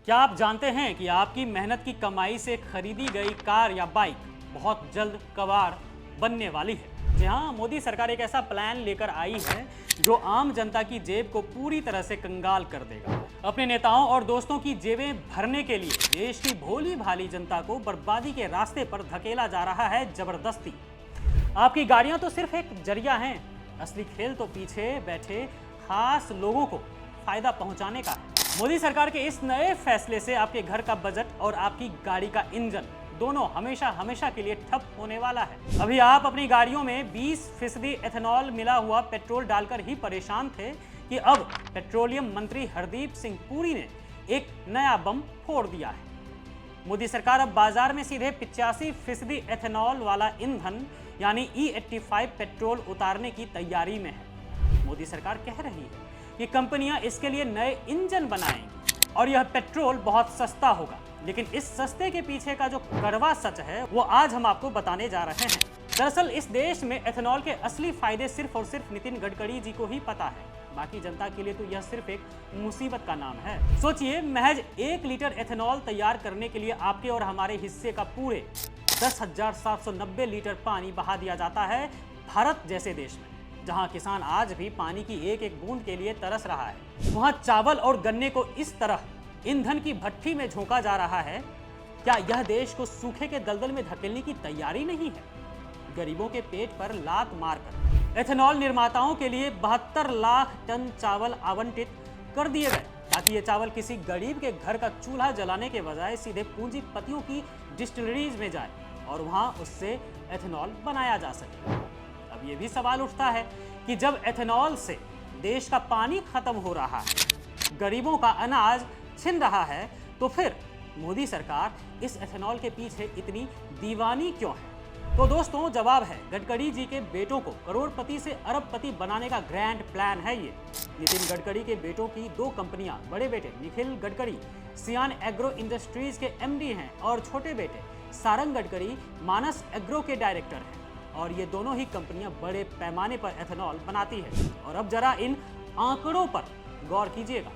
क्या आप जानते हैं कि आपकी मेहनत की कमाई से खरीदी गई कार या बाइक बहुत जल्द कबाड़ बनने वाली है। जी हाँ, मोदी सरकार एक ऐसा प्लान लेकर आई है जो आम जनता की जेब को पूरी तरह से कंगाल कर देगा। अपने नेताओं और दोस्तों की जेबें भरने के लिए देश की भोली भाली जनता को बर्बादी के रास्ते पर धकेला जा रहा है जबरदस्ती। आपकी गाड़ियां तो सिर्फ एक जरिया हैं, असली खेल तो पीछे बैठे खास लोगों को फायदा पहुंचाने का है। मोदी सरकार के इस नए फैसले से आपके घर का बजट और आपकी गाड़ी का इंजन दोनों हमेशा हमेशा के लिए ठप होने वाला है। अभी आप अपनी गाड़ियों में 20% एथेनॉल मिला हुआ पेट्रोल डालकर ही परेशान थे कि अब पेट्रोलियम मंत्री हरदीप सिंह पुरी ने एक नया बम फोड़ दिया है। मोदी सरकार अब बाजार में सीधे 85% एथेनॉल वाला ईंधन यानी E85 पेट्रोल उतारने की तैयारी में है। मोदी सरकार कह रही है कि कंपनियां इसके लिए नए इंजन बनाएंगी और यह पेट्रोल बहुत सस्ता होगा। लेकिन इस सस्ते के पीछे का जो कड़वा सच है वो आज हम आपको बताने जा रहे हैं। दरअसल इस देश में एथेनॉल के असली फायदे सिर्फ और सिर्फ नितिन गडकरी जी को ही पता है। बाकी जनता के लिए तो यह सिर्फ एक मुसीबत का नाम है। सोचिए, महज 1 लीटर एथेनॉल तैयार करने के लिए आपके और हमारे हिस्से का पूरे 10,790 लीटर पानी बहा दिया जाता है भारत जैसे देश में, जहां किसान आज भी पानी की एक एक बूंद के लिए तरस रहा है। वहां चावल और गन्ने को इस तरह ईंधन की भट्टी में झोंका जा रहा है। क्या यह देश को सूखे के दलदल में धकेलने की तैयारी नहीं है? गरीबों के पेट पर लात मारकर एथेनॉल निर्माताओं के लिए 72 लाख टन चावल आवंटित कर दिए गए ताकि ये चावल किसी गरीब के घर का चूल्हा जलाने के बजाय सीधे पूंजीपतियों की डिस्टिलरीज में जाए और वहां उससे एथेनॉल बनाया जा सके। अब ये भी सवाल उठता है कि जब एथेनॉल से देश का पानी खत्म हो रहा है, गरीबों का अनाज छिन रहा है, तो फिर मोदी सरकार इस एथेनॉल के पीछे इतनी दीवानी क्यों है? तो दोस्तों, जवाब है गडकरी जी के बेटों को करोड़पति से अरबपति बनाने का ग्रैंड प्लान है ये। नितिन गडकरी के बेटों की 2 कंपनियां, बड़े बेटे निखिल गडकरी सियान एग्रो इंडस्ट्रीज के MD हैं और छोटे बेटे सारंग गडकरी मानस एग्रो के डायरेक्टर हैं। और ये दोनों ही कंपनियां बड़े पैमाने पर एथेनॉल बनाती है। और अब जरा इन आंकड़ों पर गौर कीजिएगा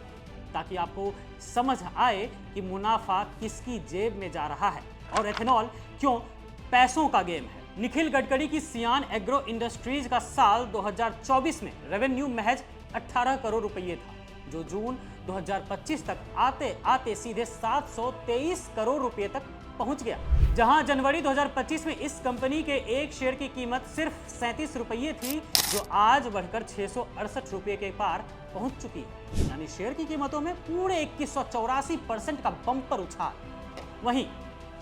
ताकि आपको समझ आए कि मुनाफा किसकी जेब में जा रहा है और एथेनॉल क्यों पैसों का गेम है। निखिल गडकरी की सियान एग्रो इंडस्ट्रीज का साल 2024 में रेवेन्यू महज 18 करोड़ रुपये था, जो जून 2025 तक आते आते सीधे 723 करोड़ रुपये तक पहुंच गया। जहां जनवरी 2025 में इस कंपनी के एक शेयर की कीमत सिर्फ 37 रुपये थी, जो आज बढ़कर 668 रुपये के पार पहुंच चुकी है। यानी शेयर की कीमतों में पूरे 2184% का बम्पर उछाल। वहीं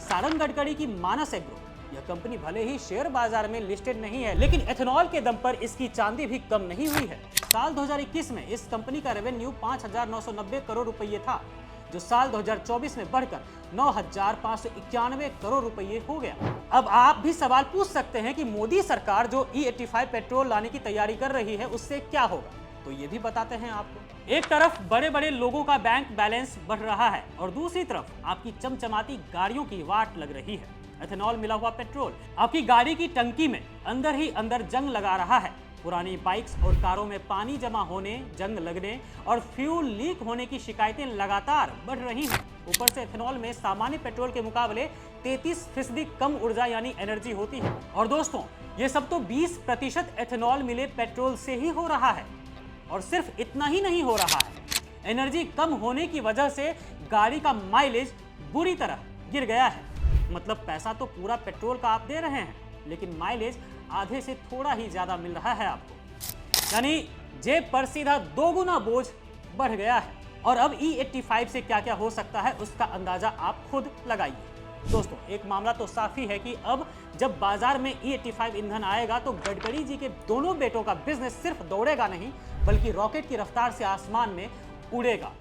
सारंग गडकरी की मानस एग्रो, यह कंपनी भले ही शेयर बाजार में लिस्टेड नहीं है, लेकिन एथेनॉल के दम पर इसकी चांदी भी कम नहीं हुई है। साल 2021 में इस कंपनी का रेवेन्यू 5,990 करोड़ रुपये था, जो साल 2024 में बढ़कर 9,591 करोड़ रुपये हो गया। अब आप भी सवाल पूछ सकते हैं कि मोदी सरकार जो E85 पेट्रोल लाने की तैयारी कर रही है उससे क्या होगा, तो ये भी बताते हैं आपको। एक तरफ बड़े बड़े लोगों का बैंक बैलेंस बढ़ रहा है और दूसरी तरफ आपकी चमचमाती गाड़ियों की वाट लग रही है। एथेनॉल मिला हुआ पेट्रोल आपकी गाड़ी की टंकी में अंदर ही अंदर जंग लगा रहा है। पुरानी बाइक्स और कारों में पानी जमा होने, जंग लगने और फ्यूल लीक होने की शिकायतें लगातार बढ़ रही हैं। ऊपर से एथेनॉल में सामान्य पेट्रोल के मुकाबले 33% कम ऊर्जा यानी एनर्जी होती है। और दोस्तों, ये सब तो 20% एथेनॉल मिले पेट्रोल से ही हो रहा है। और सिर्फ इतना ही नहीं हो रहा है, एनर्जी कम होने की वजह से गाड़ी का माइलेज बुरी तरह गिर गया है। मतलब पैसा तो पूरा पेट्रोल का आप दे रहे हैं, लेकिन माइलेज आधे से थोड़ा ही ज्यादा मिल रहा है आपको। यानी जेब पर सीधा 2 गुना बोझ बढ़ गया है। और अब E85 से क्या क्या हो सकता है उसका अंदाजा आप खुद लगाइए। दोस्तों, एक मामला तो साफ ही है कि अब जब बाजार में E85 ईंधन आएगा तो गडकरी जी के दोनों बेटों का बिजनेस सिर्फ दौड़ेगा नहीं, बल्कि रॉकेट की रफ्तार से आसमान में उड़ेगा।